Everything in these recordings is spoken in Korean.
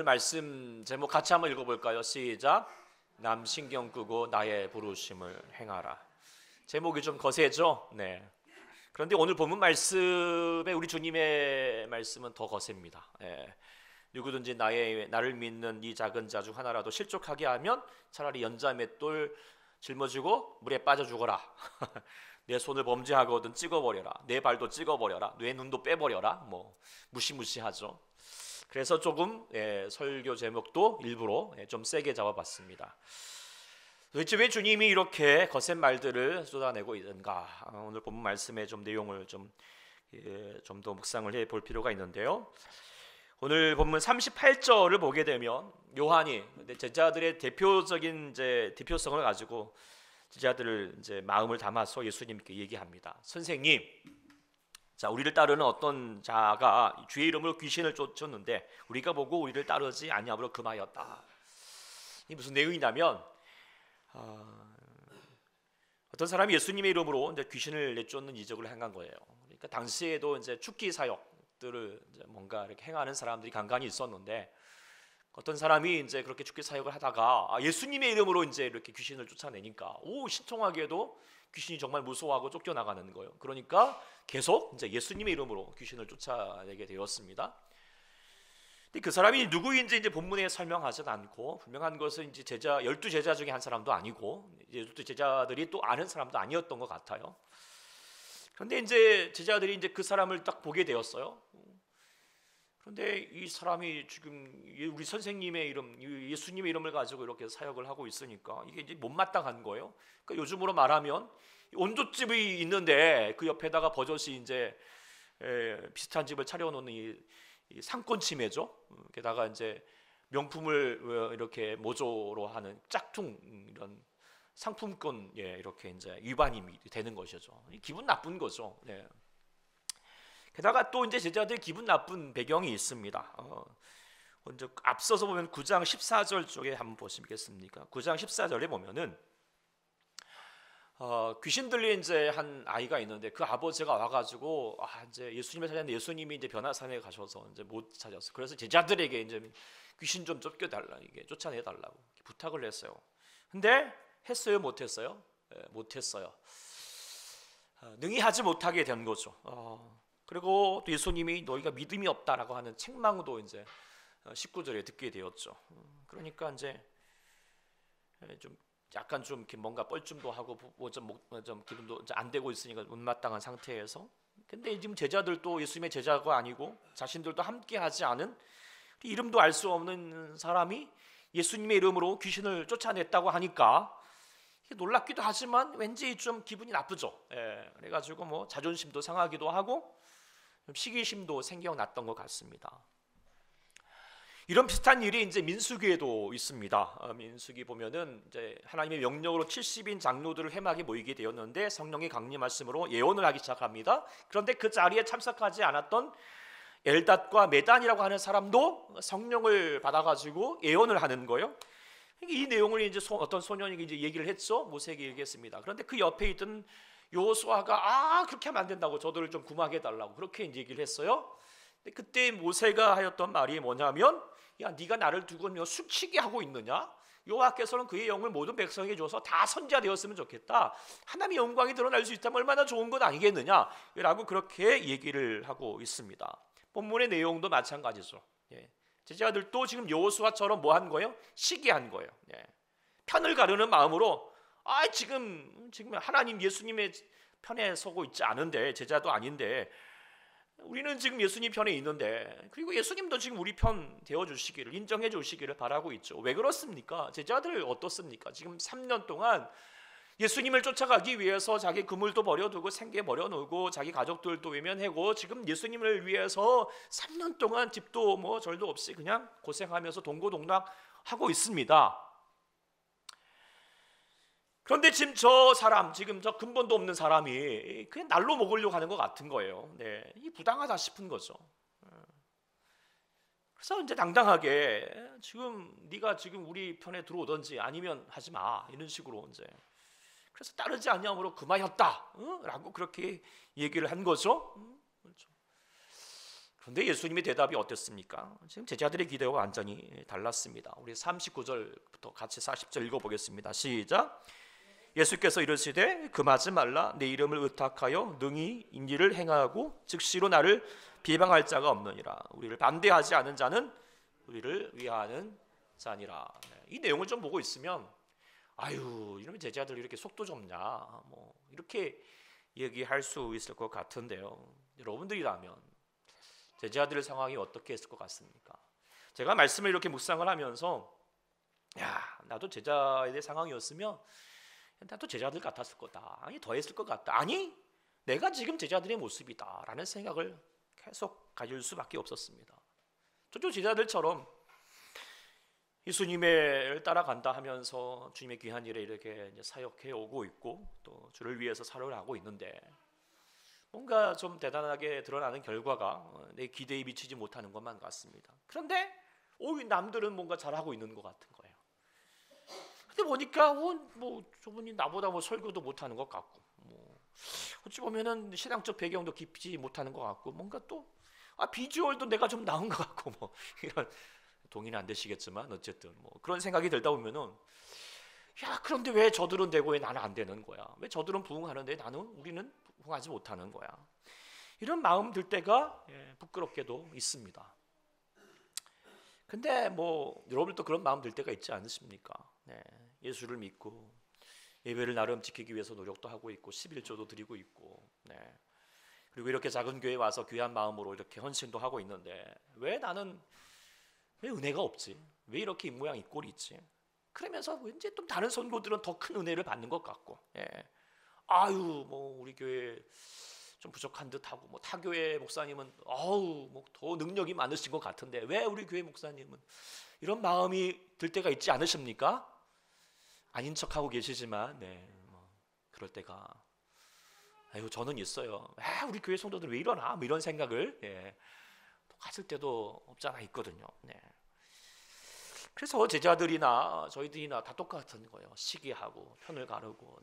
오늘 말씀 제목 같이 한번 읽어볼까요? 시작. 남 신경 끄고 나의 부르심을 행하라. 제목이 좀 거세죠? 네. 그런데 오늘 본문 말씀에 우리 주님의 말씀은 더 거셉니다. 누구든지 나를 믿는 이 작은 자 중 하나라도 실족하게 하면 차라리 연자맷돌 짊어지고 물에 빠져 죽어라. 내 손을 범죄하거든 찍어버려라. 내 발도 찍어버려라. 내 눈도 빼버려라. 무시무시하죠. 그래서 조금 설교 제목도 일부러 좀 세게 잡아봤습니다. 도대체 왜 주님이 이렇게 거센 말들을 쏟아내고 있는가? 오늘 본문 말씀의 좀 내용을 좀 더 묵상을 해볼 필요가 있는데요. 오늘 본문 38절을 보게 되면 요한이 제자들의 대표적인 대표성을 가지고 제자들을 마음을 담아서 예수님께 얘기합니다. 선생님, 자, 우리를 따르는 어떤 자가 주의 이름으로 귀신을 쫓았는데 우리가 보고 우리를 따르지 아니함으로 금하였다. 이 무슨 내용이냐면 어떤 사람이 예수님의 이름으로 귀신을 내쫓는 이적을 행한 거예요. 그러니까 당시에도 축기 사역들을 뭔가 이렇게 행하는 사람들이 간간히 있었는데 어떤 사람이 그렇게 축기 사역을 하다가 예수님의 이름으로 이렇게 귀신을 쫓아내니까 신통하게도 귀신이 정말 무서워하고 쫓겨나가는 거예요. 그러니까 계속 예수님의 이름으로 귀신을 쫓아내게 되었습니다. 근데 그 사람이 누구인지 본문에 설명하지 않고, 분명한 것은 12제자 중에 한 사람도 아니고 12제자들이 또 아는 사람도 아니었던 것 같아요. 그런데 제자들이 그 사람을 딱 보게 되었어요. 그런데 이 사람이 지금 우리 선생님의 이름, 예수님의 이름을 가지고 이렇게 사역을 하고 있으니까 이게 못마땅한 거예요. 그러니까 요즘으로 말하면 온도집이 있는데 그 옆에다가 버젓이 비슷한 집을 차려놓는 이 상권 침해죠. 게다가 명품을 이렇게 모조로 하는 짝퉁 이런 상품권 이렇게 위반이 되는 것이죠. 기분 나쁜 거죠. 네. 게다가 또 제자들 기분 나쁜 배경이 있습니다. 먼저 앞서서 보면 9장 14절 쪽에 한번 보시겠습니까? 9장 14절에 보면은 귀신 들린 한 아이가 있는데 그 아버지가 와가지고 예수님을 찾았는데 예수님이 변화산에 가셔서 못 찾았어. 그래서 제자들에게 귀신 좀 쫓겨달라, 쫓아내달라고 부탁을 했어요. 근데 했어요, 못했어요? 못했어요. 능히 하지 못하게 된 거죠. 그리고 또 예수님이 너희가 믿음이 없다라고 하는 책망도 19절에 듣게 되었죠. 그러니까 좀 약간 좀 뭔가 뻘쭘도 하고 좀 기분도 안 되고 있으니까 못마땅한 상태에서, 근데 지금 제자들도 예수님의 제자가 아니고 자신들도 함께하지 않은 이름도 알 수 없는 사람이 예수님의 이름으로 귀신을 쫓아냈다고 하니까 놀랍기도 하지만 왠지 좀 기분이 나쁘죠. 그래가지고 자존심도 상하기도 하고 시기심도 생겨났던 것 같습니다. 이런 비슷한 일이 민수기에도 있습니다. 민수기 보면은 하나님의 명령으로 70인 장로들을 회막에 모이게 되었는데 성령의 강림하심으로 예언을 하기 시작합니다. 그런데 그 자리에 참석하지 않았던 엘닷과 메단이라고 하는 사람도 성령을 받아가지고 예언을 하는 거예요. 이 내용을 어떤 소년이 얘기를 했죠. 모세에게 얘기했습니다. 그런데 그 옆에 있던 여호수아가 그렇게 하면 안 된다고, 저들을 좀 금하게 해달라고 그렇게 얘기를 했어요. 근데 그때 모세가 하였던 말이 뭐냐면, 야, 네가 나를 두고 숙치게 하고 있느냐? 여호와께서는 그의 영을 모든 백성에게 줘서 다 선지자 되었으면 좋겠다. 하나님의 영광이 드러날 수 있다면 얼마나 좋은 것 아니겠느냐? 라고 그렇게 얘기를 하고 있습니다. 본문의 내용도 마찬가지죠. 제자들도 지금 여호수아처럼 뭐 한 거예요? 시기한 거예요. 편을 가르는 마음으로 지금 하나님 예수님의 편에 서고 있지 않은데, 제자도 아닌데 우리는 지금 예수님 편에 있는데, 그리고 예수님도 지금 우리 편 되어주시기를, 인정해 주시기를 바라고 있죠. 왜 그렇습니까? 제자들 어떻습니까? 지금 3년 동안 예수님을 쫓아가기 위해서 자기 그물도 버려두고 생계 버려놓고 자기 가족들도 외면하고 지금 예수님을 위해서 3년 동안 집도 절도 없이 그냥 고생하면서 동고동락하고 있습니다. 그런데 지금 저 근본도 없는 사람이 그냥 날로 먹으려고 하는 것 같은 거예요. 이 부당하다 싶은 거죠. 그래서 당당하게 네가 지금 우리 편에 들어오든지 아니면 하지 마, 이런 식으로 그래서 따르지 아니함으로 금하였다, 라고 그렇게 얘기를 한 거죠. 그렇죠. 그런데 예수님의 대답이 어땠습니까? 지금 제자들의 기대와 완전히 달랐습니다. 우리 39절부터 같이 40절 읽어보겠습니다. 시작. 예수께서 이르시되 금하지 말라. 내 이름을 의탁하여 능히 인리를 행하고 즉시로 나를 비방할 자가 없느니라. 우리를 반대하지 않은 자는 우리를 위하는 자니라. 이 내용을 좀 보고 있으면 아유 이러면 제자들 이렇게 속도 좁냐 뭐 이렇게 얘기할 수 있을 것 같은데요. 여러분들이라면 제자들의 상황이 어떻게 했을 것 같습니까? 제가 말씀을 이렇게 묵상을 하면서 야 나도 제자의 상황이었으면 나도 제자들 같았을 거다. 아니 더 했을 것 같다. 아니 내가 지금 제자들의 모습이다 라는 생각을 계속 가질 수밖에 없었습니다. 저도 제자들처럼 예수님을 따라간다 하면서 주님의 귀한 일에 이렇게 사역해 오고 있고 또 주를 위해서 살아를 하고 있는데 뭔가 좀 대단하게 드러나는 결과가 내 기대에 미치지 못하는 것만 같습니다. 그런데 남들은 뭔가 잘하고 있는 것 같은 거예요. 근데 보니까 뭐 저분이 나보다 뭐 설교도 못하는 것 같고 뭐 어찌 보면은 신앙적 배경도 깊지 못하는 것 같고 뭔가 또 비주얼도 내가 좀 나은 것 같고 뭐 이런 동의는 안 되시겠지만 어쨌든 뭐 그런 생각이 들다 보면은 야 그런데 왜 저들은 되고 왜 나는 안 되는 거야? 왜 저들은 부흥하는데 우리는 부흥하지 못하는 거야? 이런 마음 들 때가 부끄럽게도 있습니다. 근데 뭐 여러분들도 그런 마음 들 때가 있지 않으십니까? 예수를 믿고 예배를 나름 지키기 위해서 노력도 하고 있고 11조도 드리고 있고 그리고 이렇게 작은 교회에 와서 귀한 마음으로 이렇게 헌신도 하고 있는데 왜 나는 왜 은혜가 없지? 왜 이렇게 입모양 이 꼴이 있지? 그러면서 왠지 좀 다른 선교들은 더 큰 은혜를 받는 것 같고 아유 뭐 우리 교회 좀 부족한 듯하고 뭐 타교회 목사님은 뭐 더 능력이 많으신 것 같은데 왜 우리 교회 목사님은 이런 마음이 들 때가 있지 않으십니까? 아닌 척하고 계시지만 뭐 그럴 때가 아유 저는 있어요. 우리 교회 성도들 왜 이러나 뭐 이런 생각을 가질 때도 없잖아 있거든요. 그래서 제자들이나 저희들이나 다 똑같은 거예요. 시기하고 편을 가르고.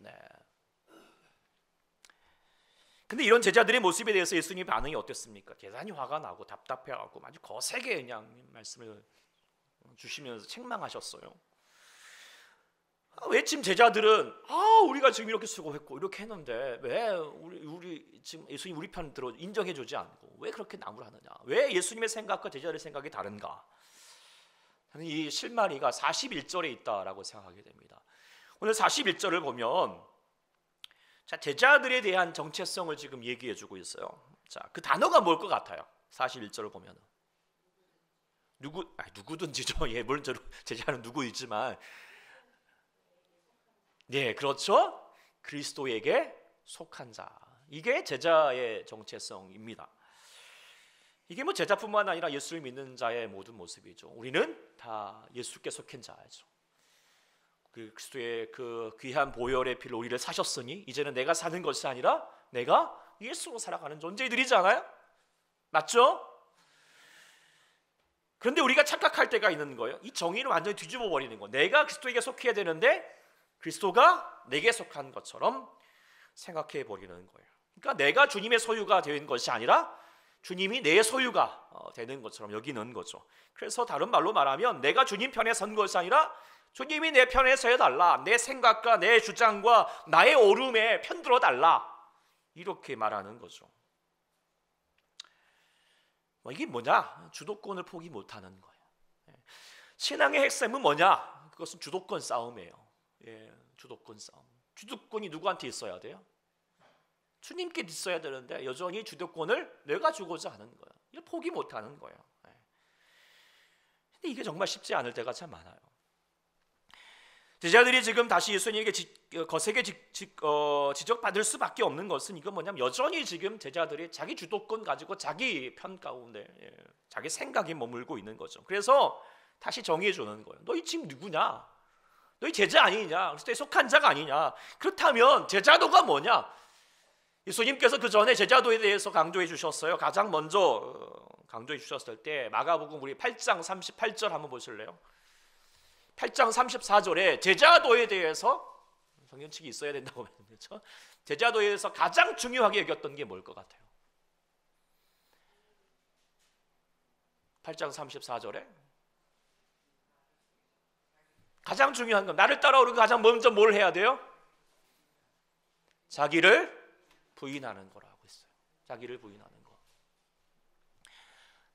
근데 이런 제자들의 모습에 대해서 예수님 반응이 어땠습니까? 대단히 화가 나고 답답해하고 아주 거세게 그냥 말씀을 주시면서 책망하셨어요. 왜 지금 제자들은 우리가 지금 이렇게 수고했고 이렇게 했는데 왜 우리 지금 예수님 우리 편 들어 인정해주지 않고 왜 그렇게 나무라느냐? 왜 예수님의 생각과 제자들의 생각이 다른가? 저는 이 실마리가 41절에 있다라고 생각하게 됩니다. 오늘 41절을 보면 제자들에 대한 정체성을 지금 얘기해주고 있어요. 그 단어가 뭘 것 같아요? 41절을 보면 누구든지죠. 물론 제자는 누구이지만 그렇죠. 그리스도에게 속한 자. 이게 제자의 정체성입니다. 이게 뭐 제자뿐만 아니라 예수를 믿는 자의 모든 모습이죠. 우리는 다 예수께 속한 자죠. 그리스도의 그 귀한 보혈의 피로 우리를 사셨으니 이제는 내가 사는 것이 아니라 내가 예수로 살아가는 존재들이잖아요. 맞죠? 그런데 우리가 착각할 때가 있는 거예요. 이 정의를 완전히 뒤집어 버리는 거. 내가 그리스도에게 속해야 되는데 그리스도가 내게 속한 것처럼 생각해 버리는 거예요. 그러니까 내가 주님의 소유가 된 것이 아니라 주님이 내 소유가 되는 것처럼 여기는 거죠. 그래서 다른 말로 말하면 내가 주님 편에 선 것이 아니라 주님이 내 편에 서야 달라. 내 생각과 내 주장과 나의 옳음에 편들어 달라. 이렇게 말하는 거죠. 이게 뭐냐? 주도권을 포기 못하는 거예요. 신앙의 핵심은 뭐냐? 그것은 주도권 싸움이에요. 주도권 싸움. 주도권이 누구한테 있어야 돼요? 주님께 있어야 되는데 여전히 주도권을 내가 주고자 하는 거예요. 이걸 포기 못하는 거예요. 근데 이게 정말 쉽지 않을 때가 참 많아요. 제자들이 지금 다시 예수님에게 거세게 지적받을 수밖에 없는 것은 이건 뭐냐면 여전히 지금 제자들이 자기 주도권 가지고 자기 편 가운데 자기 생각에 머물고 있는 거죠. 그래서 다시 정의해 주는 거예요. 너희 지금 누구냐? 너희 제자 아니냐? 그리스도에 속한 자가 아니냐? 그렇다면 제자도가 뭐냐? 예수님께서 그 전에 제자도에 대해서 강조해 주셨어요. 가장 먼저 강조해 주셨을 때 마가복음 우리 8장 38절 한번 보실래요? 8장 34절에 제자도에 대해서 성경책이 있어야 된다고 말했죠. 제자도에 대해서 가장 중요하게 여겼던 게 뭘 것 같아요? 8장 34절에 가장 중요한 건 나를 따라오는 가장 먼저 뭘 해야 돼요? 자기를 부인하는 거라고 했어요. 자기를 부인하는 거.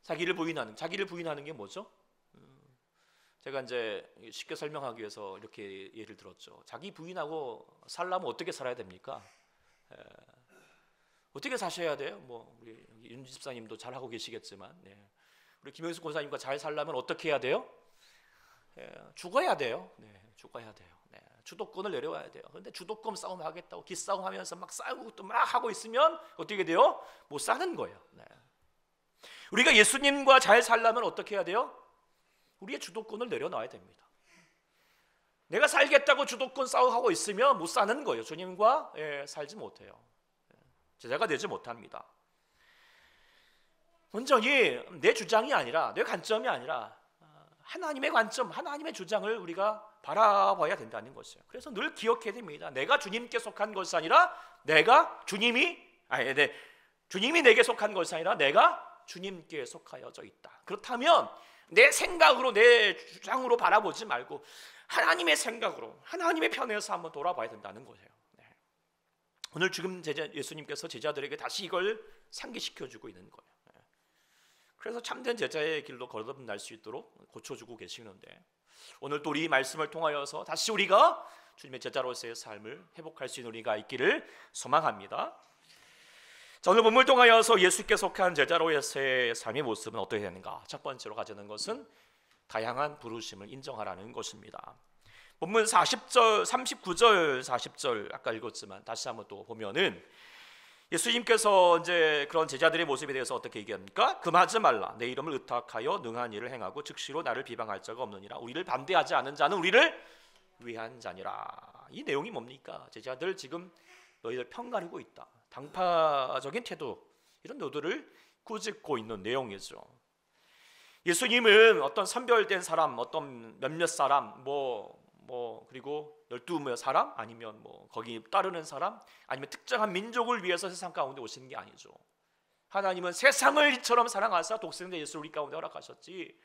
자기를 부인하는 게 뭐죠? 제가 이제 쉽게 설명하기 위해서 이렇게 예를 들었죠. 자기 부인하고 살려면 어떻게 살아야 됩니까? 어떻게 사셔야 돼요? 뭐 우리 윤 집사님도 잘 하고 계시겠지만, 우리 김영수 권사님과 잘 살려면 어떻게 해야 돼요? 죽어야 돼요. 죽어야 돼요. 주도권을 내려와야 돼요. 그런데 주도권 싸움 하겠다고 기싸움 하면서 막 싸우고 또 막 하고 있으면 어떻게 돼요? 못 사는 거예요. 우리가 예수님과 잘 살려면 어떻게 해야 돼요? 우리의 주도권을 내려놔야 됩니다. 내가 살겠다고 주도권 싸움하고 있으면 못 사는 거예요. 주님과 살지 못해요. 제자가 되지 못합니다. 온전히 내 주장이 아니라, 내 관점이 아니라 하나님의 관점, 하나님의 주장을 우리가 바라봐야 된다는 것이에요. 그래서 늘 기억해야 됩니다. 내가 주님께 속한 것이 아니라 주님이 내게 속한 것이 아니라 내가 주님께 속하여져 있다. 그렇다면 내 생각으로, 내 주장으로 바라보지 말고 하나님의 생각으로, 하나님의 편에서 한번 돌아봐야 된다는 거예요. 오늘 지금 예수님께서 제자들에게 다시 이걸 상기시켜주고 있는 거예요. 그래서 참된 제자의 길로 거듭날 수 있도록 고쳐주고 계시는데, 오늘 또 우리 말씀을 통하여서 다시 우리가 주님의 제자로서의 삶을 회복할 수 있는 우리가 있기를 소망합니다. 자, 오늘 본문을 통하여서 예수께 속한 제자로서의 삶의 모습은 어떻게 되는가? 첫 번째로 가지는 것은 다양한 부르심을 인정하라는 것입니다. 본문 40절, 39절, 40절 아까 읽었지만 다시 한번 또 보면은 예수님께서 이제 그런 제자들의 모습에 대해서 어떻게 얘기합니까? 금하지 말라. 내 이름을 의탁하여 능한 일을 행하고 즉시로 나를 비방할 자가 없느니라. 우리를 반대하지 않은 자는 우리를 위한 자니라. 이 내용이 뭡니까? 제자들 지금 너희들 편가르고 있다. 당파적인 태도, 이런 노도를 꾸짖고 있는 내용이죠. 예수님은 어떤 선별된 사람, 어떤 몇몇 사람, 그리고 12명 사람, 아니면 거기 따르는 사람, 아니면 특정한 민족을 위해서 세상 가운데 오시는 게 아니죠. 하나님은 세상을 이처럼 사랑하사 독생자 예수를 우리 가운데 허락하셨지,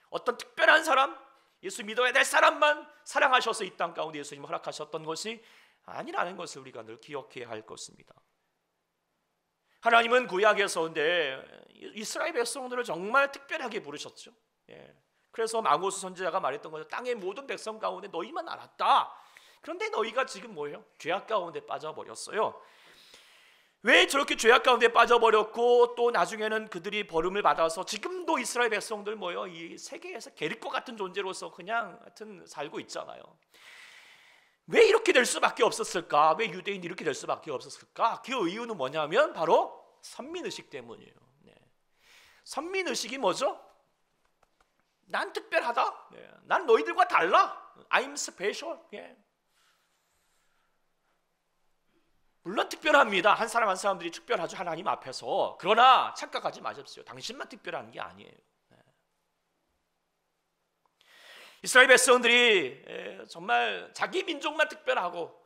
어떤 특별한 사람, 예수 믿어야 될 사람만 사랑하셔서 이 땅 가운데 예수님 허락하셨던 것이 아니라는 것을 우리가 늘 기억해야 할 것입니다. 하나님은 구약에서 이스라엘 백성들을 정말 특별하게 부르셨죠. 그래서 아모스 선지자가 말했던 거죠. 땅의 모든 백성 가운데 너희만 알았다. 그런데 너희가 지금 뭐예요? 죄악 가운데 빠져버렸어요. 왜 저렇게 죄악 가운데 빠져버렸고 또 나중에는 그들이 벌음을 받아서 지금도 이스라엘 백성들 이 세계에서 게르과 같은 존재로서 그냥 하여튼 살고 있잖아요. 왜 이렇게 될 수밖에 없었을까? 왜 유대인이 이렇게 될 수밖에 없었을까? 그 이유는 뭐냐면 바로 선민의식 때문이에요. 선민의식이 뭐죠? 난 특별하다. 난 너희들과 달라. I'm special. 물론 특별합니다. 한 사람 한 사람들이 특별하죠, 하나님 앞에서. 그러나 착각하지 마십시오. 당신만 특별한 게 아니에요. 이스라엘 백성들이 정말 자기 민족만 특별하고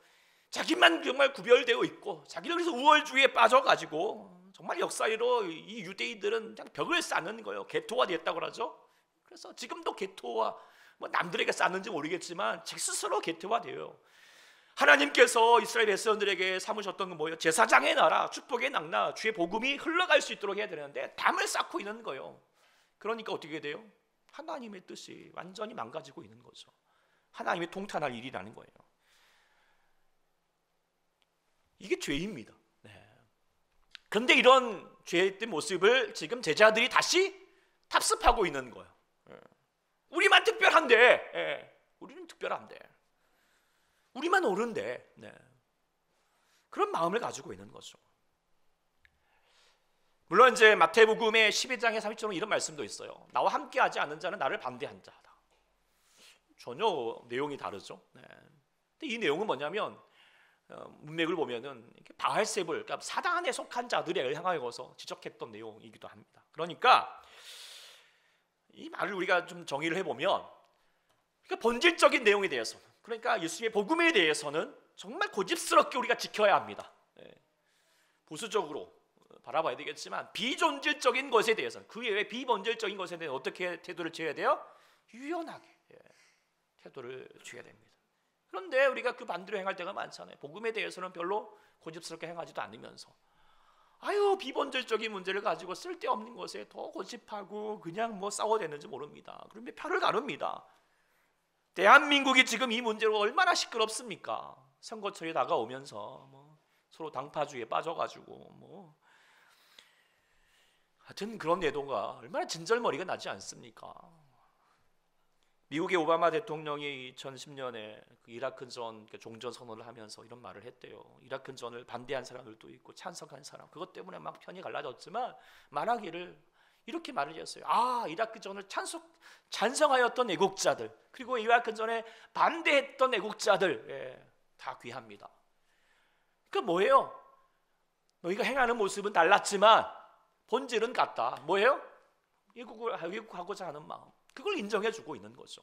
자기만 정말 구별되어 있고 자기를 그래서 우월주의에 빠져가지고 정말 역사로 이 유대인들은 그냥 벽을 쌓는 거예요. 개토화 됐다고 그러죠. 그래서 지금도 개토화, 남들에게 쌓는지 모르겠지만 제 스스로 개토화돼요. 하나님께서 이스라엘 백성들에게 삼으셨던 건 뭐예요? 제사장의 나라, 축복의 낙나, 주의 복음이 흘러갈 수 있도록 해야 되는데 담을 쌓고 있는 거예요. 그러니까 어떻게 돼요? 하나님의 뜻이 완전히 망가지고 있는 거죠. 하나님의 통탄할 일이라는 거예요. 이게 죄입니다. 그런데 이런 죄의 모습을 지금 제자들이 다시 탑습하고 있는 거예요. 우리만 특별한데, 우리는 특별한데, 우리만 옳은데, 그런 마음을 가지고 있는 거죠. 물론 이제 마태복음의 12장의 30절은 이런 말씀도 있어요. 나와 함께하지 않는 자는 나를 반대한 자다. 전혀 내용이 다르죠. 근데 이 내용은 뭐냐면 문맥을 보면은 바알세불, 그러니까 사단에 속한 자들을 향하여서 지적했던 내용이기도 합니다. 그러니까 이 말을 우리가 좀 정의를 해보면, 그러니까 본질적인 내용에 대해서는, 그러니까 예수님의 복음에 대해서는 정말 고집스럽게 우리가 지켜야 합니다. 보수적으로 바라봐야 되겠지만 비존재적인 것에 대해서는 그 외에 비본질적인 것에 대해 어떻게 태도를 취해야 돼요? 유연하게 태도를 취해야 됩니다. 그런데 우리가 그 반대로 행할 때가 많잖아요. 복음에 대해서는 별로 고집스럽게 행하지도 않으면서 비본질적인 문제를 가지고 쓸데없는 것에 더 고집하고 그냥 싸워대는지 모릅니다. 그런데 표를 가릅니다. 대한민국이 지금 이 문제로 얼마나 시끄럽습니까? 선거철이 다가오면서 서로 당파주의에 빠져가지고 하여튼 그런 내도가 얼마나 진절머리가 나지 않습니까? 미국의 오바마 대통령이 2010년에 그 이라크전 종전 선언을 하면서 이런 말을 했대요. 이라크전을 반대한 사람들도 있고 찬성한 사람, 그것 때문에 막 편이 갈라졌지만 말하기를 이렇게 말을 했어요. 이라크전을 찬성하였던 애국자들, 그리고 이라크전에 반대했던 애국자들, 다 귀합니다. 그 뭐예요? 너희가 행하는 모습은 달랐지만 본질은 같다. 뭐예요? 외국하고자 하는 마음, 그걸 인정해주고 있는 거죠.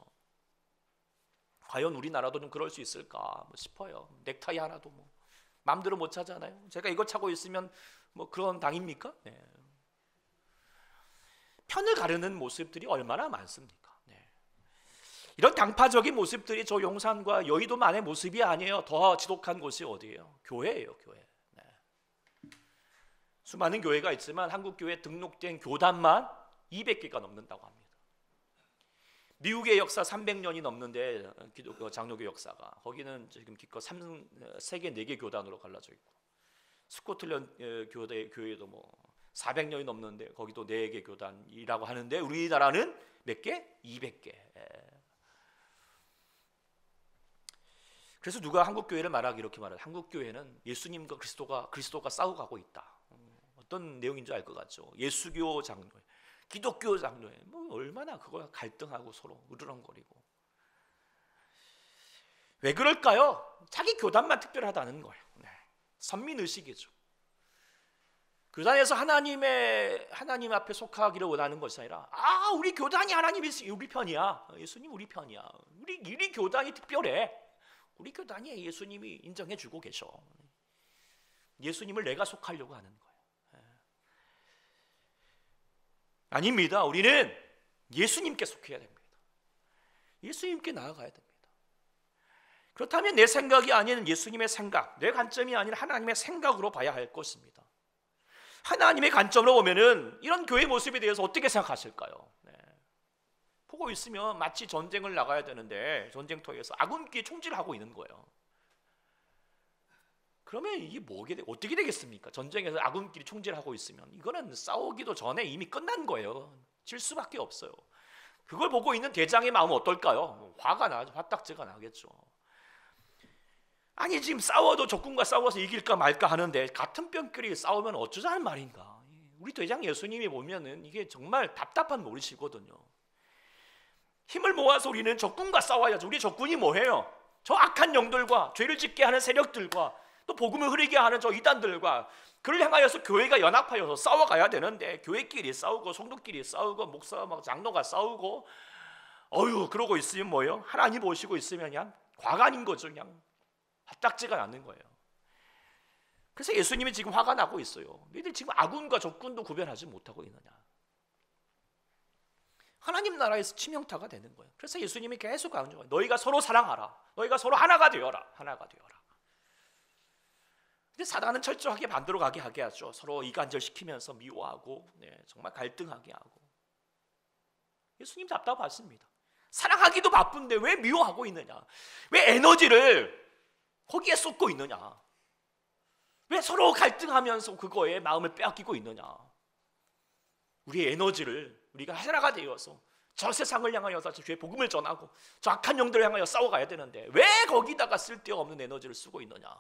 과연 우리나라도 좀 그럴 수 있을까 싶어요. 넥타이 하나도 마음대로 못 차잖아요. 제가 이거 차고 있으면 그런 당입니까? 네. 편을 가르는 모습들이 얼마나 많습니까? 네. 이런 당파적인 모습들이 저 용산과 여의도만의 모습이 아니에요. 더 지독한 곳이 어디예요? 교회예요, 교회. 네. 수많은 교회가 있지만 한국 교회에 등록된 교단만 200개가 넘는다고 합니다. 미국의 역사 300년이 넘는데 기독교 장로교 역사가, 거기는 지금 기껏 3개 4개 교단으로 갈라져 있고, 스코틀랜드 교회도 400년이 넘는데 거기도 4개 교단이라고 하는데 우리나라는 몇 개? 200개. 그래서 누가 한국 교회를 말하기 이렇게 말해요. 한국 교회는 예수님과 그리스도가 싸워가고 있다. 어떤 내용인 줄 알 것 같죠? 예수교 장로, 기독교 장로에 얼마나 그거 갈등하고 서로 으르렁거리고. 왜 그럴까요? 자기 교단만 특별하다는 거예요. 네. 선민의식이죠. 교단에서 하나님 앞에 속하기를 원하는 것이 아니라 우리 교단이 하나님이 우리 편이야. 예수님 우리 편이야. 우리 교단이 특별해. 우리 교단이 예수님이 인정해주고 계셔. 예수님을 내가 속하려고 하는 거예요. 아닙니다. 우리는 예수님께 속해야 됩니다. 예수님께 나아가야 됩니다. 그렇다면 내 생각이 아닌 예수님의 생각, 내 관점이 아닌 하나님의 생각으로 봐야 할 것입니다. 하나님의 관점으로 보면은 이런 교회 모습에 대해서 어떻게 생각하실까요? 네. 보고 있으면 마치 전쟁을 나가야 되는데 전쟁터에서 아군끼리 총질하고 있는 거예요. 그러면 이게 어떻게 되겠습니까? 전쟁에서 아군끼리 총질하고 있으면 이거는 싸우기도 전에 이미 끝난 거예요. 질 수밖에 없어요. 그걸 보고 있는 대장의 마음은 어떨까요? 화가 나죠. 화딱지가 나겠죠. 아니 지금 싸워도 적군과 싸워서 이길까 말까 하는데 같은 뼈끼리 싸우면 어쩌자는 말인가. 우리 대장 예수님이 보면은 이게 정말 답답한 노릇이거든요. 힘을 모아서 우리는 적군과 싸워야죠. 우리 적군이 뭐예요? 저 악한 영들과 죄를 짓게 하는 세력들과 또 복음을 흐리게 하는 저 이단들과 그를 향하여서 교회가 연합하여서 싸워가야 되는데 교회끼리 싸우고 성도끼리 싸우고 목사 장로가 싸우고 그러고 있으면 뭐예요? 하나님 보시고 있으면 그냥 과간인 거죠. 그냥 화딱지가 나는 거예요. 그래서 예수님이 지금 화가 나고 있어요. 너희들 지금 아군과 적군도 구별하지 못하고 있느냐. 하나님 나라에서 치명타가 되는 거예요. 그래서 예수님이 계속 강조해요. 너희가 서로 사랑하라. 너희가 서로 하나가 되어라. 하나가 되어라. 근데 사단은 철저하게 반대로 가게 하게 하죠. 서로 이간질시키면서 미워하고 정말 갈등하게 하고. 예수님 답답하십니다. 사랑하기도 바쁜데 왜 미워하고 있느냐? 왜 에너지를 거기에 쏟고 있느냐? 왜 서로 갈등하면서 그거에 마음을 빼앗기고 있느냐? 우리의 에너지를 우리가 하나가 되어서 저 세상을 향하여서 주의 복음을 전하고 저 악한 영들을 향하여 싸워가야 되는데 왜 거기다가 쓸데없는 에너지를 쓰고 있느냐?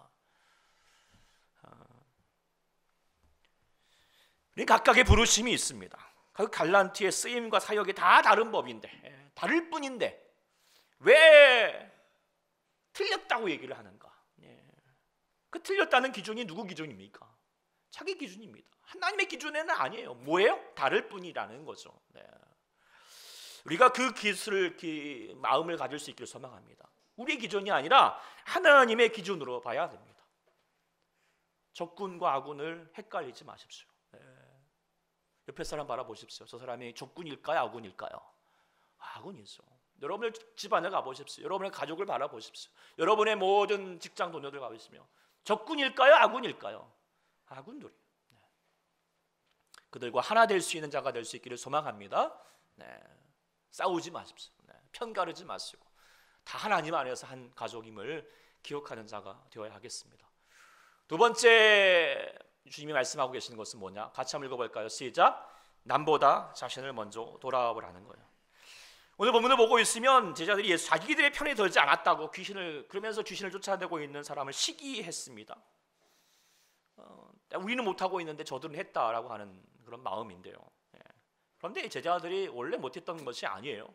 우리 각각의 부르심이 있습니다. 그 갈란티의 쓰임과 사역이 다 다른 법인데 다를 뿐인데 왜 틀렸다고 얘기를 하는가? 그 틀렸다는 기준이 누구 기준입니까? 자기 기준입니다. 하나님의 기준에는 아니에요. 뭐예요? 다를 뿐이라는 거죠. 우리가 그 마음을 가질 수 있기를 소망합니다. 우리의 기준이 아니라 하나님의 기준으로 봐야 됩니다. 적군과 아군을 헷갈리지 마십시오. 옆에 사람 바라보십시오. 저 사람이 적군일까요? 아군일까요? 아군이죠. 여러분의 집안을 가보십시오. 여러분의 가족을 바라보십시오. 여러분의 모든 직장 동료들 가보시며 적군일까요? 아군일까요? 아군들이. 그들과 하나 될 수 있는 자가 될 수 있기를 소망합니다. 싸우지 마십시오. 편가르지 마시고 다 하나님 안에서 한 가족임을 기억하는 자가 되어야 하겠습니다. 두 번째 주님이 말씀하고 계시는 것은 뭐냐? 같이 한번 읽어볼까요? 시작. 남보다 자신을 먼저 돌아보라는 거예요. 오늘 본문을 보고 있으면 제자들이 자기들의 편에 들지 않았다고 그러면서 귀신을 쫓아내고 있는 사람을 시기했습니다. 우리는 못하고 있는데 저들은 했다라고 하는 그런 마음인데요. 그런데 제자들이 원래 못했던 것이 아니에요.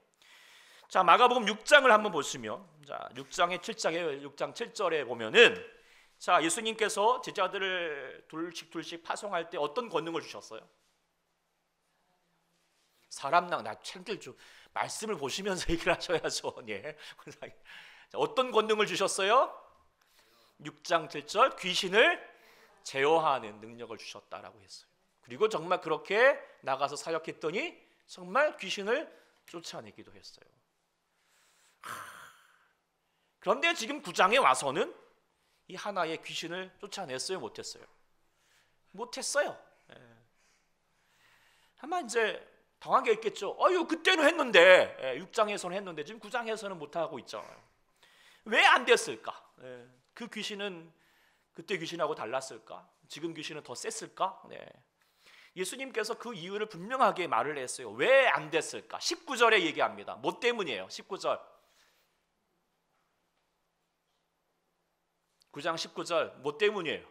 자, 마가복음 6장을 한번 보시면, 자 6장 7절에 보면은, 자 예수님께서 제자들을 둘씩 파송할 때 어떤 권능을 주셨어요? 나 책들 좀 말씀을 보시면서 얘기를 하셔야죠. 예. 어떤 권능을 주셨어요? 6장 7절 귀신을 제어하는 능력을 주셨다라고 했어요. 그리고 정말 그렇게 나가서 사역했더니 정말 귀신을 쫓아내기도 했어요. 그런데 지금 9장에 와서는 이 하나의 귀신을 쫓아냈어요? 못했어요? 못했어요. 아마 이제 당한 게 있겠죠. 그때는 했는데 6장에서는 했는데 지금 9장에서는 못하고 있잖아요. 왜 안 됐을까? 그 귀신은 그때 귀신하고 달랐을까? 지금 귀신은 더 셌을까? 예수님께서 그 이유를 분명하게 말을 했어요. 왜 안 됐을까? 19절에 얘기합니다. 뭐 때문이에요? 19절 9장 19절 뭐 때문이에요?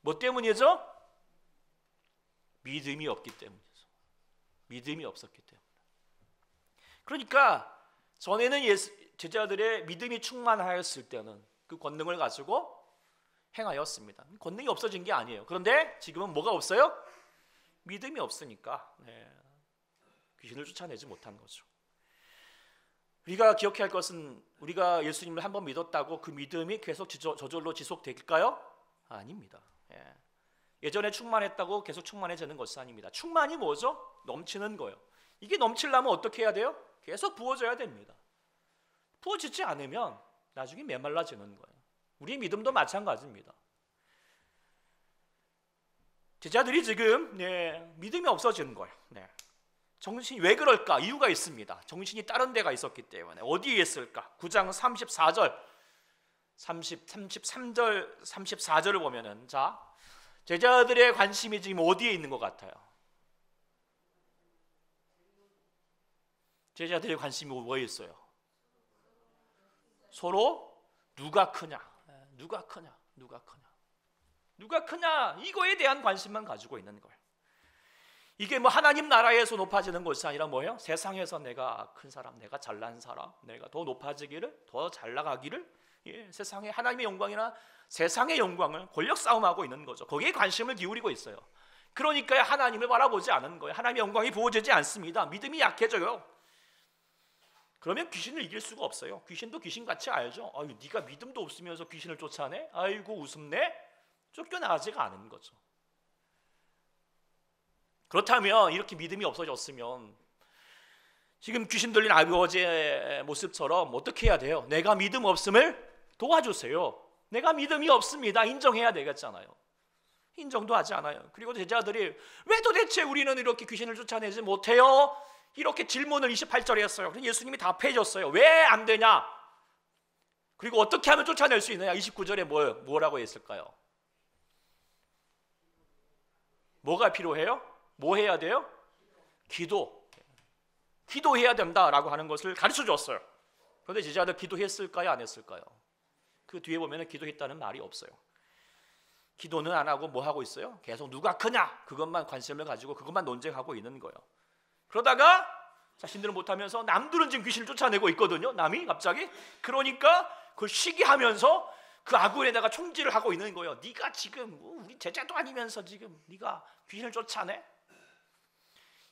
뭐 때문이죠? 믿음이 없기 때문이죠. 믿음이 없었기 때문에. 그러니까 전에는 제자들의 믿음이 충만하였을 때는 그 권능을 가지고 행하였습니다. 권능이 없어진 게 아니에요. 그런데 지금은 뭐가 없어요? 믿음이 없으니까 귀신을 쫓아내지 못한 거죠. 우리가 기억해야 할 것은 우리가 예수님을 한번 믿었다고 그 믿음이 계속 저절로 지속될까요? 아닙니다. 예전에 충만했다고 계속 충만해지는 것이 아닙니다. 충만이 뭐죠? 넘치는 거예요. 이게 넘치려면 어떻게 해야 돼요? 계속 부어져야 됩니다. 부어지지 않으면 나중에 메말라지는 거예요. 우리 믿음도 마찬가지입니다. 제자들이 지금 믿음이 없어지는 거예요. 정신이 왜 그럴까? 이유가 있습니다. 정신이 다른 데가 있었기 때문에. 어디에 있을까? 9장 34절 33절 34절을 보면은, 자 제자들의 관심이 지금 어디에 있는 것 같아요? 제자들의 관심이 뭐에 있어요? 서로 누가 크냐, 누가 크냐, 누가 크냐, 누가 크냐, 이거에 대한 관심만 가지고 있는 거예요. 이게 뭐 하나님 나라에서 높아지는 것이 아니라 뭐예요? 세상에서 내가 큰 사람, 내가 잘난 사람, 내가 더 높아지기를, 더 잘 나가기를, 세상의 하나님의 영광이나 세상의 영광을 권력 싸움하고 있는 거죠. 거기에 관심을 기울이고 있어요. 그러니까 하나님을 바라보지 않은 거예요. 하나님의 영광이 부어지지 않습니다. 믿음이 약해져요. 그러면 귀신을 이길 수가 없어요. 귀신도 귀신같이 알죠. 네가 믿음도 없으면서 귀신을 쫓아내? 아이고 우습네? 쫓겨나가지가 않은 거죠. 그렇다면 이렇게 믿음이 없어졌으면 지금 귀신 들린 아버지의 모습처럼 어떻게 해야 돼요? 내가 믿음 없음을 도와주세요. 내가 믿음이 없습니다. 인정해야 되겠잖아요. 인정도 하지 않아요. 그리고 제자들이 왜 도대체 우리는 이렇게 귀신을 쫓아내지 못해요? 이렇게 질문을 28절에 했어요. 예수님이 답해 줬어요. 왜 안 되냐? 그리고 어떻게 하면 쫓아낼 수 있느냐? 29절에 뭐라고 했을까요? 뭐가 필요해요? 뭐 해야 돼요? 기도해야 된다라고 하는 것을 가르쳐 줬어요. 그런데 제자들 기도했을까요? 안 했을까요? 그 뒤에 보면 기도했다는 말이 없어요. 기도는 안 하고 뭐 하고 있어요? 계속 누가 크냐? 그것만 관심을 가지고 그것만 논쟁하고 있는 거예요. 그러다가 자신들은 못하면서 남들은 지금 귀신을 쫓아내고 있거든요. 남이 갑자기. 그러니까 그걸 시기하면서 그 아군에다가 총질을 하고 있는 거예요. 네가 지금 우리 제자도 아니면서 지금 네가 귀신을 쫓아내?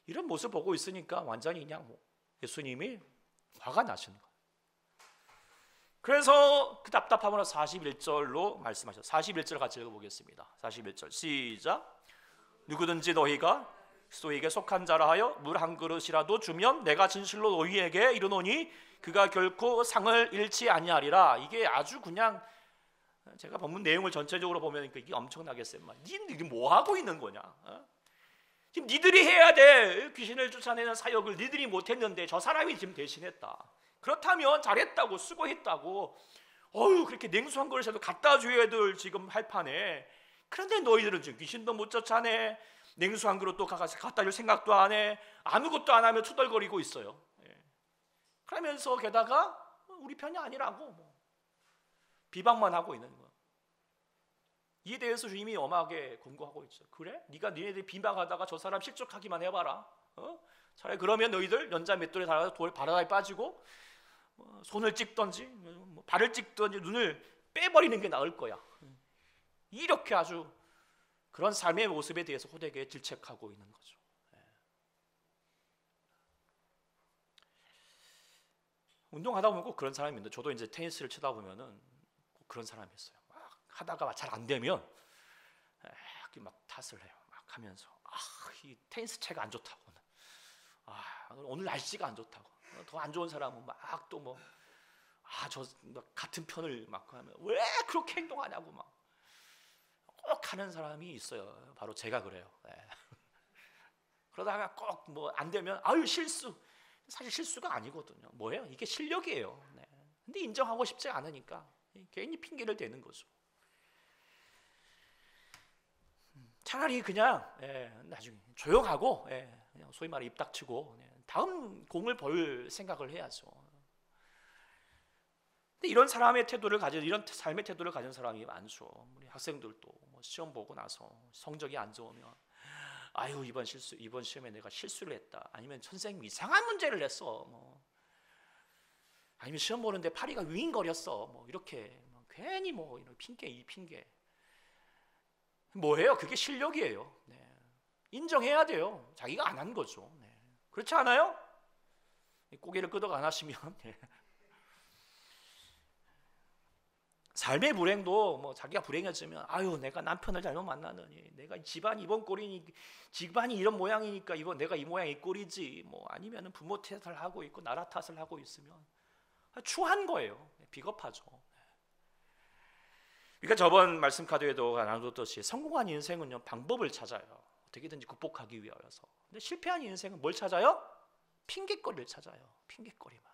이런 모습 보고 있으니까 완전히 그냥 예수님이 화가 나시는 거예요. 그래서 그 답답함으로 41절로 말씀하셨어요. 41절 같이 읽어보겠습니다. 41절 시작. 누구든지 너희가 그리스도에게 속한 자라 하여 물 한 그릇이라도 주면 내가 진실로 너희에게 이르노니 그가 결코 상을 잃지 아니하리라. 이게 아주 그냥 제가 본문 내용을 전체적으로 보면 이게 엄청나게 센 말. 니들이 뭐 하고 있는 거냐? 지금 니들이 해야 돼. 귀신을 쫓아내는 사역을 니들이 못했는데 저 사람이 지금 대신했다. 그렇다면 잘했다고, 수고했다고. 그렇게 냉수 한 그릇이라도 갖다 줘야 될 지금 할 판에. 그런데 너희들은 지금 귀신도 못 쫓아내, 냉수 한 그릇도 갖다 줄 생각도 안 해, 아무것도 안 하며 투덜거리고 있어요. 그러면서 게다가 우리 편이 아니라고 비방만 하고 있는 거야. 이에 대해서 주님이 엄하게 권고하고 있죠. 그래? 네가 니네들 비방하다가 저 사람 실족하기만 해봐라. 차라리 그러면 너희들 연자 맷돌에 달아서 바다에 빠지고 손을 찍던지 발을 찍던지 눈을 빼버리는 게 나을 거야. 이렇게 아주 그런 삶의 모습에 대해서 호되게 질책하고 있는 거죠. 운동하다 보면 꼭 그런 사람이 있는데, 저도 이제 테니스를 치다 보면은 꼭 그런 사람이 있어요. 막 하다가 잘 안 되면 막 탓을 해요. 막 하면서 이 테니스 채가 안 좋다고, 오늘 날씨가 안 좋다고. 더 안 좋은 사람은 막 또 저 같은 편을 막 하면 왜 그렇게 행동하냐고 막 꼭 하는 사람이 있어요. 바로 제가 그래요. 그러다가 꼭 안 되면 실수. 사실 실수가 아니거든요. 뭐예요? 이게 실력이에요. 근데 인정하고 싶지 않으니까 괜히 핑계를 대는 거죠. 차라리 그냥 나중에 조용하고 그냥 소위 말해 입 닥치고 다음 공을 볼 생각을 해야죠. 근데 이런 사람의 태도를 가진, 이런 삶의 태도를 가진 사람이 많죠. 우리 학생들도 시험 보고 나서 성적이 안 좋으면 이번 시험에 내가 실수를 했다. 아니면 선생님이 이상한 문제를 냈어. 아니면 시험 보는데 파리가 윙거렸어. 이렇게 괜히 이런 핑계. 뭐예요? 그게 실력이에요. 인정해야 돼요. 자기가 안 한 거죠. 그렇지 않아요? 고개를 끄덕 안 하시면 삶의 불행도 자기가 불행해지면 내가 남편을 잘못 만나느니, 내가 집안이 이번 꼴이니, 집안이 이런 모양이니까 내가 이 모양이 꼴이지, 아니면 부모 탓을 하고 있고 나라 탓을 하고 있으면 추한 거예요. 비겁하죠. 그러니까 저번 말씀 카드에도 나눴듯이 성공한 인생은요, 방법을 찾아요. 어떻게든지 극복하기 위하여서. 근데 실패한 인생은 뭘 찾아요? 핑계거리를 찾아요. 핑계거리만.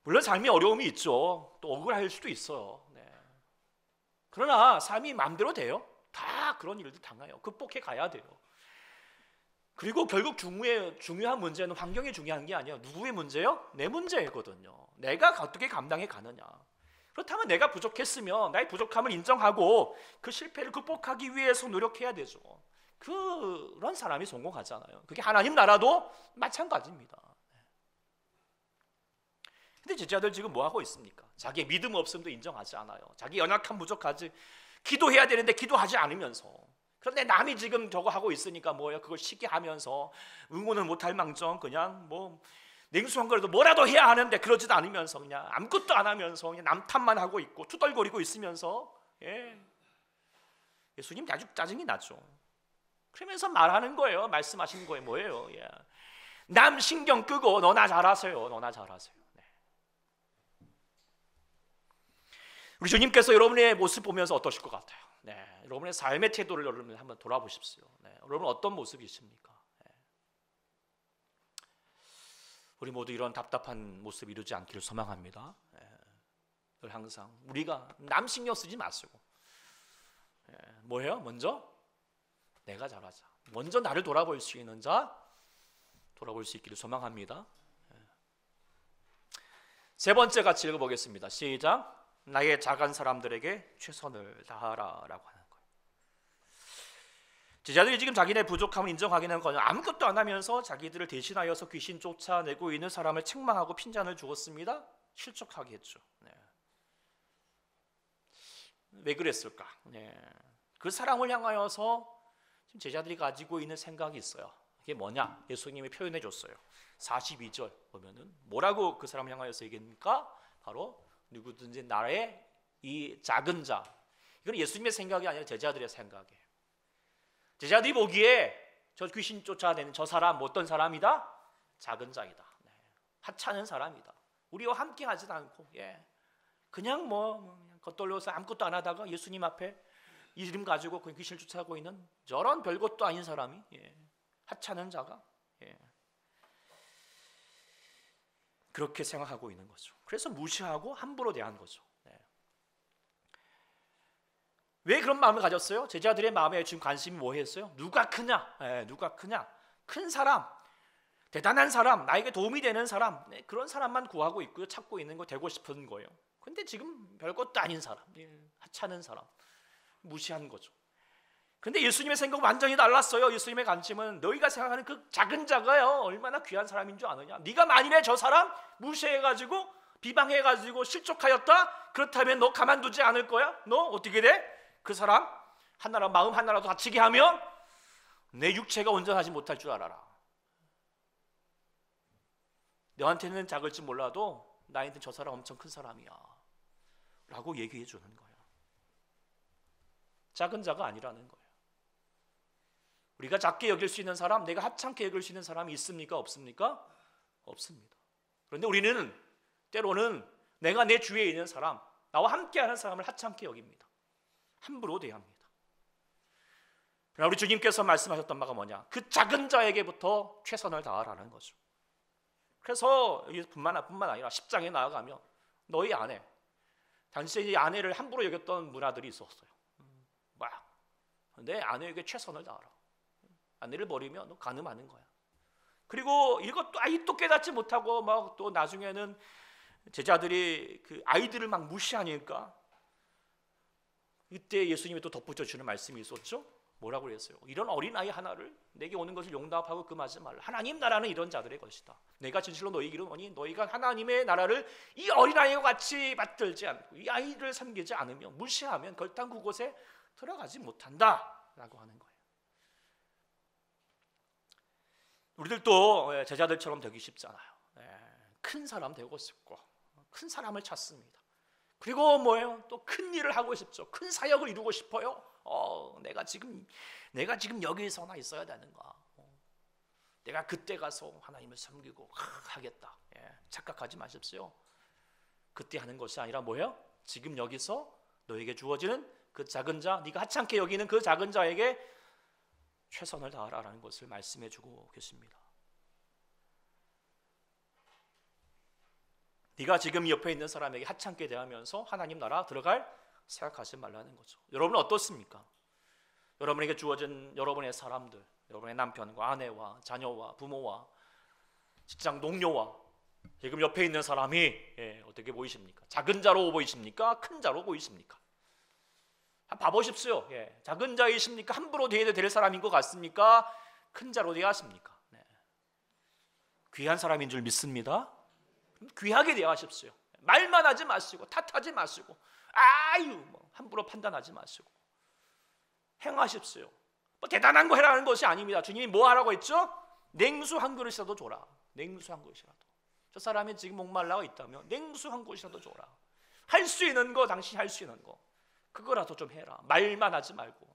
물론 삶이 어려움이 있죠. 또 억울할 수도 있어요. 그러나 삶이 마음대로 돼요? 다 그런 일들 당해요. 극복해 가야 돼요. 그리고 결국 중요한 문제는 환경이 중요한 게 아니에요. 누구의 문제요? 내 문제거든요. 내가 어떻게 감당해 가느냐. 그렇다면 내가 부족했으면 나의 부족함을 인정하고 그 실패를 극복하기 위해서 노력해야 되죠. 그런 사람이 성공하잖아요. 그게 하나님 나라도 마찬가지입니다. 근데 제자들 지금 뭐 하고 있습니까? 자기의 믿음 없음도 인정하지 않아요. 자기 연약함 부족하지, 기도해야 되는데 기도하지 않으면서, 그런데 남이 지금 저거 하고 있으니까 그걸 시기하면서 응원을 못할 망정 그냥 냉수 한 그릇도 뭐라도 해야 하는데 그러지도 않으면서 그냥 아무것도 안 하면서 그냥 남 탓만 하고 있고 투덜거리고 있으면서 예수님 아주 짜증이 나죠. 그러면서 말하는 거예요. 말씀하시는 거예요. 뭐예요? 남 신경 끄고 너나 잘하세요. 너나 잘하세요. 우리 주님께서 여러분의 모습 보면서 어떠실 것 같아요? 여러분의 삶의 태도를 여러분 한번 돌아보십시오. 여러분 어떤 모습이십니까? 우리 모두 이런 답답한 모습 이루지 않기를 소망합니다. 늘 항상 우리가 남 신경 쓰지 마시고 뭐예요? 먼저 내가 잘하자. 먼저 나를 돌아볼 수 있는 자 돌아볼 수 있기를 소망합니다. 세 번째 같이 읽어보겠습니다. 시작. 나의 작은 사람들에게 최선을 다하라 라고 하는 거예요. 제자들이 지금 자기네 부족함을 인정하기는커녕 아무것도 안 하면서 자기들을 대신하여서 귀신 쫓아내고 있는 사람을 책망하고 핀잔을 주었습니다. 실족하게 했죠. 왜 그랬을까? 그 사람을 향하여서 지금 제자들이 가지고 있는 생각이 있어요. 그게 뭐냐? 예수님이 표현해 줬어요. 42절 보면은 뭐라고 그 사람을 향하여서 얘기합니까? 바로 누구든지 나의 이 작은 자. 이건 예수님의 생각이 아니라 제자들의 생각이에요. 제자들이 보기에 저 귀신 쫓아내는 저 사람 어떤 사람이다? 작은 자이다. 네. 하찮은 사람이다. 우리와 함께 하지도 않고 그냥 그냥 겉돌려서 아무것도 안 하다가 예수님 앞에 이름 가지고 그 귀신을 쫓아가고 있는 저런 별것도 아닌 사람이 하찮은 자가 그렇게 생각하고 있는 거죠. 그래서 무시하고 함부로 대한 거죠. 왜 그런 마음을 가졌어요? 제자들의 마음에 지금 관심이 뭐였어요? 누가 크냐? 누가 크냐? 큰 사람, 대단한 사람, 나에게 도움이 되는 사람, 그런 사람만 구하고 있고요. 찾고 있는 거 되고 싶은 거예요. 근데 지금 별것도 아닌 사람, 하찮은 사람, 무시한 거죠. 근데 예수님의 생각은 완전히 달랐어요. 예수님의 관심은 너희가 생각하는 그 작은 자가요 얼마나 귀한 사람인 줄 아느냐? 네가 만일에 저 사람 무시해가지고 비방해가지고 실족하였다? 그렇다면 너 가만두지 않을 거야? 너 어떻게 돼? 그 사람 하나라 마음 하나라도 다치게 하면 내 육체가 온전하지 못할 줄 알아라. 너한테는 작을지 몰라도 나한테는 저 사람 엄청 큰 사람이야 라고 얘기해 주는 거예요. 작은 자가 아니라는 거예요. 우리가 작게 여길 수 있는 사람, 내가 하찮게 여길 수 있는 사람이 있습니까? 없습니까? 없습니다. 그런데 우리는 때로는 내가 내 주위에 있는 사람, 나와 함께하는 사람을 하찮게 여깁니다. 함부로 대합니다. 그러나 우리 주님께서 말씀하셨던 바가 뭐냐? 그 작은 자에게부터 최선을 다하라는 거죠. 그래서 뿐만 아니라 10장에 나아가면 너희 아내, 당시에 이 아내를 함부로 여겼던 문화들이 있었어요. 내 아내에게 최선을 다하라. 아내를 버리면 너 간음하는 거야. 그리고 이것도 아직도 깨닫지 못하고 막 또 나중에는 제자들이 그 아이들을 막 무시하니까 이때 예수님이 또 덧붙여 주는 말씀이 있었죠. 뭐라고 그랬어요? 이런 어린아이 하나를 내게 오는 것을 용납하고 금하지 말라. 하나님 나라는 이런 자들의 것이다. 내가 진실로 너희에게 이르노니 너희가 하나님의 나라를 이 어린아이와 같이 받들지 않고 이 아이를 섬기지 않으면 무시하면 결단 그곳에 들어가지 못한다 라고 하는 거예요. 우리들도 제자들처럼 되기 쉽잖아요. 큰 사람 되고 싶고 큰 사람을 찾습니다. 그리고 뭐예요? 또 큰 일을 하고 싶죠. 큰 사역을 이루고 싶어요. 내가 지금 여기서나 있어야 되는가? 내가 그때 가서 하나님을 섬기고 하겠다. 착각하지 마십시오. 그때 하는 것이 아니라 뭐예요? 지금 여기서 너에게 주어지는 그 작은 자, 네가 하찮게 여기는 그 작은 자에게 최선을 다하라는 것을 말씀해주고 계십니다. 네가 지금 옆에 있는 사람에게 하찮게 대하면서 하나님 나라 들어갈 생각하지 말라는 거죠. 여러분은 어떻습니까? 여러분에게 주어진 여러분의 사람들, 여러분의 남편과 아내와 자녀와 부모와 직장 동료와 지금 옆에 있는 사람이 어떻게 보이십니까? 작은 자로 보이십니까? 큰 자로 보이십니까? 한번 봐보십시오. 작은 자이십니까? 함부로 대해도 될 사람인 것 같습니까? 큰 자로 대하십니까? 귀한 사람인 줄 믿습니다. 귀하게 대하십시오. 말만 하지 마시고 탓하지 마시고 함부로 판단하지 마시고 행하십시오. 뭐 대단한 거 해라는 것이 아닙니다. 주님이 뭐 하라고 했죠? 냉수 한 그릇이라도 줘라. 냉수 한 그릇이라도. 저 사람이 지금 목말라가 있다면 냉수 한 그릇이라도 줘라. 할 수 있는 거, 당신이 할 수 있는 거 그거라도 좀 해라. 말만 하지 말고.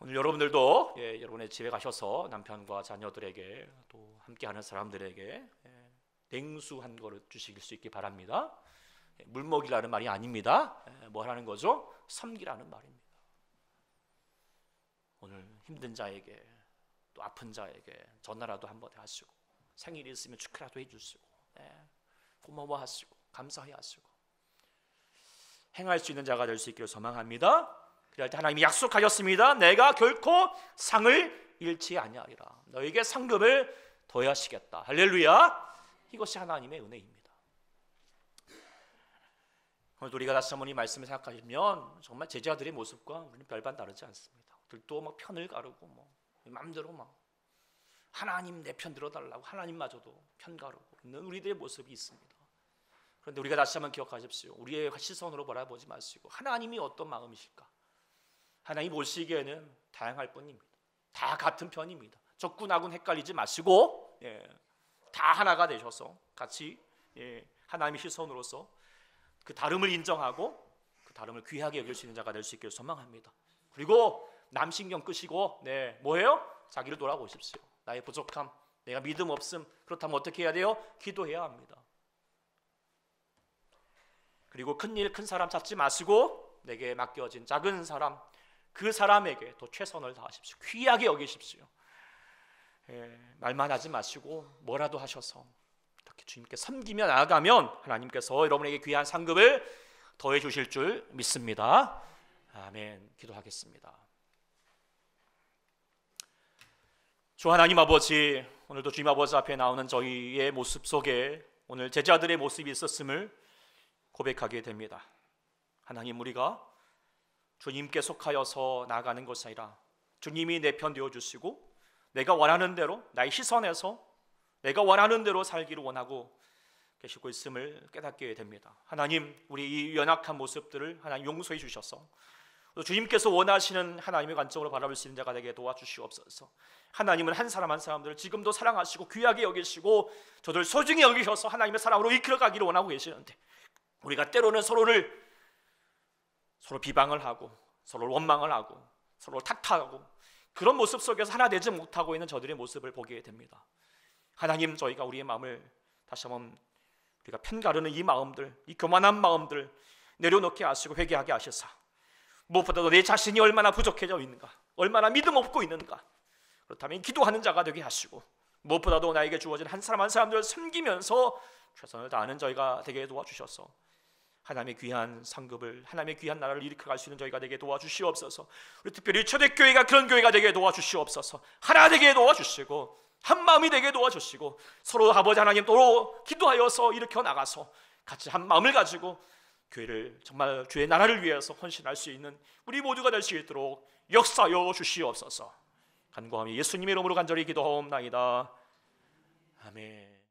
오늘 여러분들도 여러분의 집에 가셔서 남편과 자녀들에게 또 함께하는 사람들에게 냉수 한 그릇 주실 수 있기 바랍니다. 물 먹이라는 말이 아닙니다. 뭐 하라는 거죠? 섬기라는 말입니다. 오늘 힘든 자에게 또 아픈 자에게 전화라도 한번 하시고 생일이 있으면 축하라도 해주시고 고마워하시고 감사해 하시고 행할 수 있는 자가 될 수 있기를 소망합니다. 그럴 때 하나님이 약속하셨습니다. 내가 결코 상을 잃지 아니하리라. 너에게 상급을 더하시겠다. 할렐루야. 이것이 하나님의 은혜입니다. 오늘 우리가 다시 한번 이 말씀을 생각하시면 정말 제자들의 모습과 우리는 별반 다르지 않습니다. 들도 막 편을 가르고 마음대로 막 하나님 내 편 들어달라고 하나님마저도 편 가르고 있는 우리들의 모습이 있습니다. 그런데 우리가 다시 한번 기억하십시오. 우리의 시선으로 바라보지 마시고 하나님이 어떤 마음이실까? 하나님 보시기에는 다양할 뿐입니다. 다 같은 편입니다. 적군하고는 헷갈리지 마시고 다 하나가 되셔서 같이 하나님의 시선으로서 그 다름을 인정하고 그 다름을 귀하게 여길 수 있는 자가 될 수 있기를 소망합니다. 그리고 남 신경 끄시고 뭐예요? 자기를 돌아보십시오. 나의 부족함, 내가 믿음 없음, 그렇다면 어떻게 해야 돼요? 기도해야 합니다. 그리고 큰일 큰 사람 찾지 마시고 내게 맡겨진 작은 사람, 그 사람에게 더 최선을 다하십시오. 귀하게 여기십시오. 말만 하지 마시고 뭐라도 하셔서 이렇게 주님께 섬기며 나아가면 하나님께서 여러분에게 귀한 상급을 더해 주실 줄 믿습니다. 아멘. 기도하겠습니다. 주 하나님 아버지, 오늘도 주님 아버지 앞에 나오는 저희의 모습 속에 오늘 제자들의 모습이 있었음을 고백하게 됩니다. 하나님, 우리가 주님께 속하여서 나아가는 것이 아니라 주님이 내 편 되어주시고 내가 원하는 대로 나의 시선에서 내가 원하는 대로 살기를 원하고 계시고 있음을 깨닫게 됩니다. 하나님, 우리 이 연약한 모습들을 하나님 용서해 주셔서 주님께서 원하시는 하나님의 관점으로 바라볼 수 있는 자가 되게 도와주시옵소서. 하나님은 한 사람 한 사람들을 지금도 사랑하시고 귀하게 여기시고 저들 소중히 여기셔서 하나님의 사랑으로 이끌어가기를 원하고 계시는데 우리가 때로는 서로 비방을 하고 서로 원망을 하고 서로 탓하고 그런 모습 속에서 하나 되지 못하고 있는 저들의 모습을 보게 됩니다. 하나님, 저희가 우리의 마음을 다시 한번 우리가 편가르는 이 마음들, 이 교만한 마음들 내려놓게 하시고 회개하게 하셔서 무엇보다도 내 자신이 얼마나 부족해져 있는가, 얼마나 믿음 없고 있는가, 그렇다면 기도하는 자가 되게 하시고 무엇보다도 나에게 주어진 한 사람 한 사람들을 섬기면서 최선을 다하는 저희가 되게 도와주셔서 하나님의 귀한 상급을, 하나님의 귀한 나라를 일으켜갈 수 있는 저희가 되게 도와주시옵소서. 우리 특별히 초대교회가 그런 교회가 되게 도와주시옵소서. 하나 되게 도와주시고 한 마음이 되게 도와주시고 서로 아버지 하나님 또 기도하여서 일으켜 나가서 같이 한 마음을 가지고 교회를 정말 주의 나라를 위해서 헌신할 수 있는 우리 모두가 될 수 있도록 역사하여 주시옵소서. 간구하며 예수님의 이름으로 간절히 기도하옵나이다. 아멘.